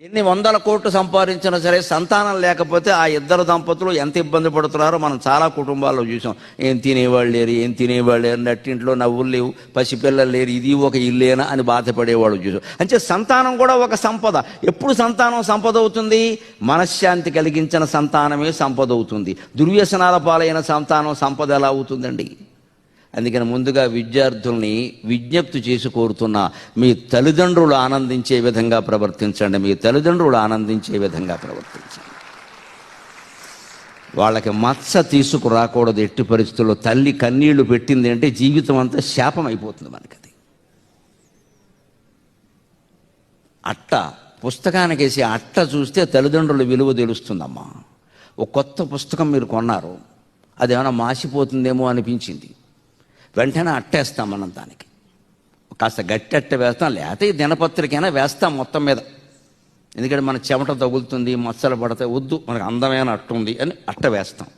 ఎన్ని వందల కోట్లు సంపాదించినా సరే సంతానం లేకపోతే ఆ ఇద్దరు దంపతులు ఎంత ఇబ్బంది పడుతున్నారో మనం చాలా కుటుంబాల్లో చూసాం. ఏం తినేవాళ్ళు లేరు, నట్టింట్లో నవ్వులు లేవు, పసిపిల్లలు లేరు, ఇది ఒక ఇల్లేనా అని బాధపడేవాళ్ళు చూసాం. అంటే సంతానం కూడా ఒక సంపద. ఎప్పుడు సంతానం సంపద అవుతుంది? మనశ్శాంతి కలిగించిన సంతానమే సంపద అవుతుంది. దుర్వ్యసనాల పాలైన సంతానం సంపద ఎలా అవుతుందండి? అందుకని ముందుగా విద్యార్థుల్ని విజ్ఞప్తి చేసి కోరుతున్నా, మీ తల్లిదండ్రులు ఆనందించే విధంగా ప్రవర్తించండి. మీ తల్లిదండ్రులు ఆనందించే విధంగా ప్రవర్తించండి. వాళ్ళకి మచ్చ తీసుకురాకూడదు ఎట్టి పరిస్థితుల్లో. తల్లి కన్నీళ్లు పెట్టింది అంటే జీవితం అంతా శాపం అయిపోతుంది మనకి. అది అట్ట పుస్తకానికి వేసి అట్ట చూస్తే తల్లిదండ్రుల విలువ తెలుస్తుందమ్మా. ఒక కొత్త పుస్తకం మీరు కొన్నారు, అదేమైనా మాసిపోతుందేమో అనిపించింది, వెంటనే అట్టేస్తాం మనం. దానికి కాస్త గట్టి అట్ట వేస్తాం, లేకపోతే దినపత్రికైనా వేస్తాం మొత్తం మీద. ఎందుకంటే మన చెమట తగులుతుంది, మచ్చలు పడతాయి, వద్దు మనకు అందమైన అట్ట ఉంది అని అట్ట వేస్తాం.